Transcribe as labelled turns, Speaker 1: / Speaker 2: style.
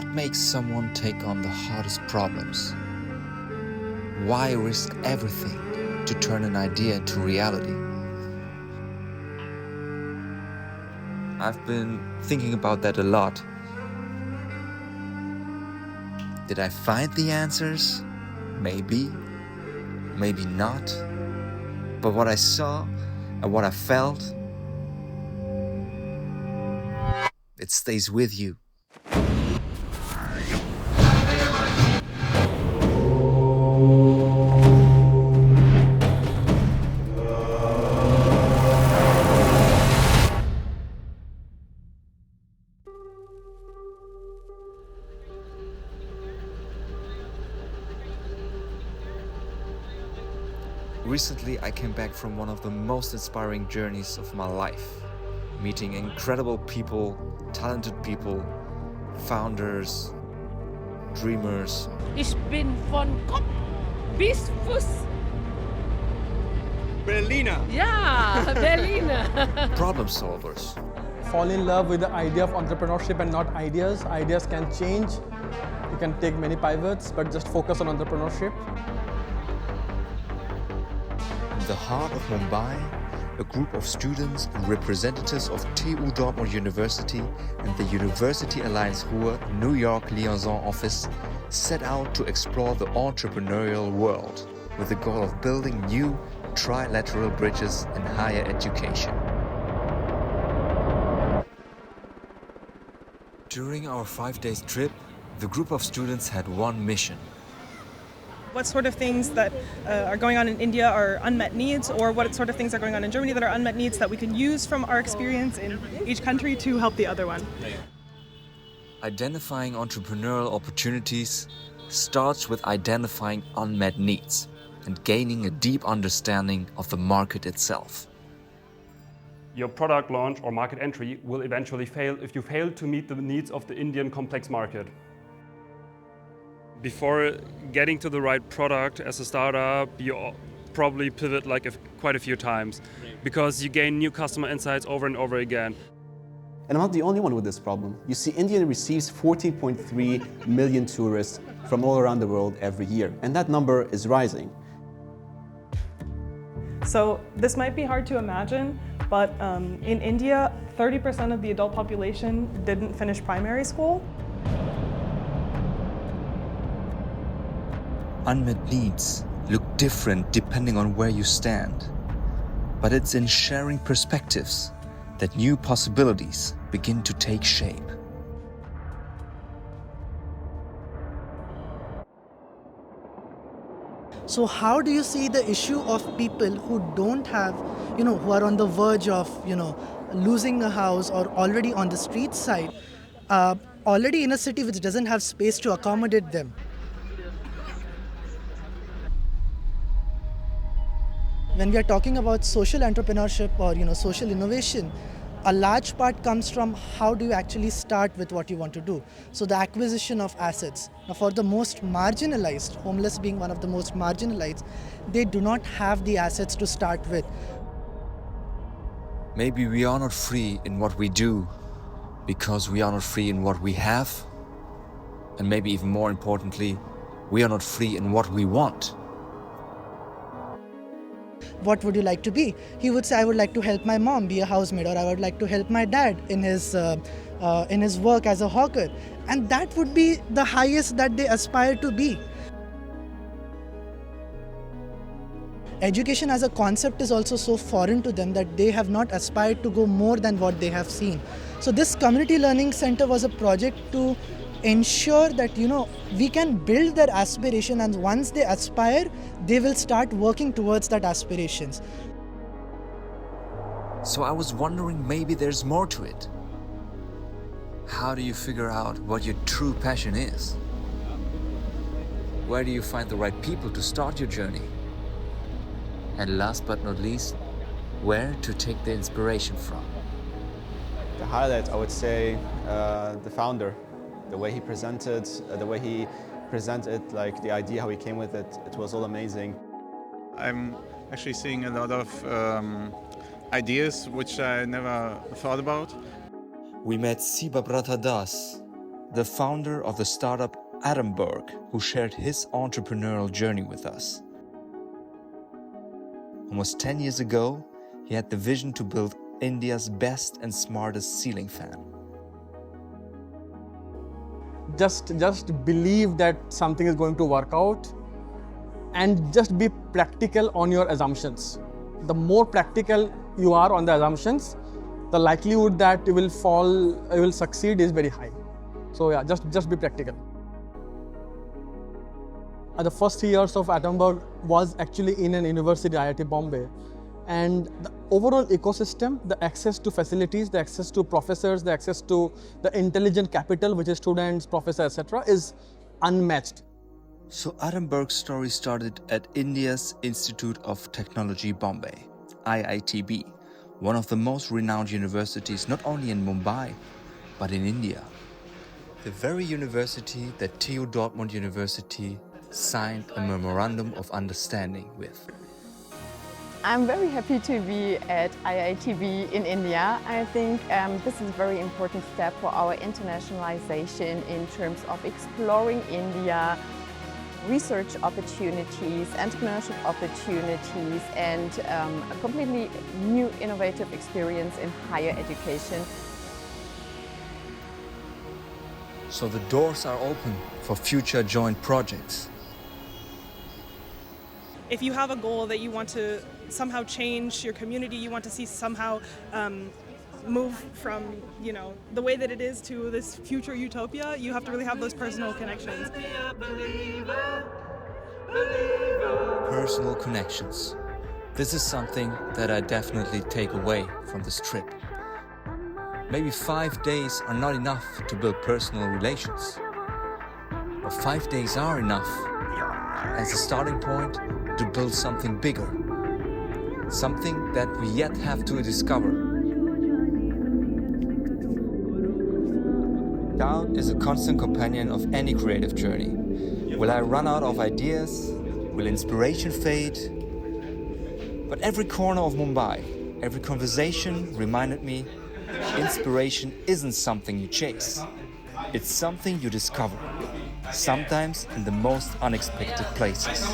Speaker 1: What makes someone take on the hardest problems? Why risk everything to turn an idea into reality? I've been thinking about that a lot. Did I find the answers? Maybe, maybe not. But what I saw and what I felt, it stays with you. Recently, I came back from one of the most inspiring journeys of my life, meeting incredible people, talented people, founders, dreamers.
Speaker 2: Ich bin von Kopf bis Fuß.
Speaker 3: Berliner.
Speaker 2: Ja, Berliner.
Speaker 1: Problem solvers.
Speaker 3: Fall in love with the idea of entrepreneurship and not ideas. Ideas can change. You can take many pivots, but just focus on entrepreneurship.
Speaker 1: In the heart of Mumbai, a group of students and representatives of TU Dortmund University and the University Alliance Ruhr New York liaison office set out to explore the entrepreneurial world with the goal of building new trilateral bridges in higher education. During our 5-day trip, the group of students had one mission.
Speaker 4: What sort of things that are going on in India are unmet needs, or what sort of things are going on in Germany that are unmet needs that we can use from our experience in each country to help the other one.
Speaker 1: Identifying entrepreneurial opportunities starts with identifying unmet needs and gaining a deep understanding of the market itself.
Speaker 5: Your product launch or market entry will eventually fail if you fail to meet the needs of the Indian complex market. Before getting to the right product as a startup, you probably pivot quite a few times because you gain new customer insights over and over again.
Speaker 6: And I'm not the only one with this problem. You see, India receives 14.3 million tourists from all around the world every year, and that number is rising.
Speaker 4: So this might be hard to imagine, but in India, 30% of the adult population didn't finish primary school.
Speaker 1: Unmet needs look different depending on where you stand, but it's in sharing perspectives that new possibilities begin to take shape.
Speaker 7: So how do you see the issue of people who don't have, who are on the verge of, losing a house or already on the street side, already in a city which doesn't have space to accommodate them? When we are talking about social entrepreneurship or social innovation, a large part comes from how do you actually start with what you want to do. So the acquisition of assets. Now for the most marginalized, homeless being one of the most marginalized, they do not have the assets to start with.
Speaker 1: Maybe we are not free in what we do because we are not free in what we have. And maybe even more importantly, we are not free in what we want.
Speaker 7: What would you like to be? He would say, I would like to help my mom be a housemaid, or I would like to help my dad in his work as a hawker. And that would be the highest that they aspire to be. Education as a concept is also so foreign to them that they have not aspired to go more than what they have seen. So this community learning center was a project to ensure that we can build their aspiration, and once they aspire, they will start working towards that aspirations.
Speaker 1: So I was wondering, maybe there's more to it. How do you figure out what your true passion is? Where do you find the right people to start your journey? And last but not least, where to take the inspiration from?
Speaker 6: The highlight, I would say, the founder. The way he presented, like the idea, how he came with it, it was all amazing.
Speaker 8: I'm actually seeing a lot of ideas which I never thought about.
Speaker 1: We met Siba Brata Das, the founder of the startup Atomberg, who shared his entrepreneurial journey with us. Almost 10 years ago, he had the vision to build India's best and smartest ceiling fan.
Speaker 3: Just believe that something is going to work out and just be practical on your assumptions. The more practical you are on the assumptions, the likelihood that you will succeed is very high. So yeah, just be practical. The first 3 years of Atomberg was actually in an university, IIT Bombay. And the overall ecosystem, the access to facilities, the access to professors, the access to the intelligent capital, which is students, professors, etc., is unmatched.
Speaker 1: So Atomberg's story started at India's Institute of Technology, Bombay, IITB, one of the most renowned universities not only in Mumbai, but in India. The very university that TU Dortmund University signed a memorandum of understanding with.
Speaker 9: I'm very happy to be at IITB in India. I think this is a very important step for our internationalization in terms of exploring India, research opportunities, entrepreneurship opportunities, and a completely new innovative experience in higher education.
Speaker 1: So the doors are open for future joint projects.
Speaker 4: If you have a goal that you want to somehow change your community, you want to see somehow move from, the way that it is to this future utopia, you have to really have those personal connections.
Speaker 1: Personal connections. This is something that I definitely take away from this trip. Maybe 5 days are not enough to build personal relations. But 5 days are enough as a starting point to build something bigger. Something that we yet have to discover. Doubt is a constant companion of any creative journey. Will I run out of ideas? Will inspiration fade? But every corner of Mumbai, every conversation reminded me, inspiration isn't something you chase. It's something you discover, sometimes in the most unexpected places.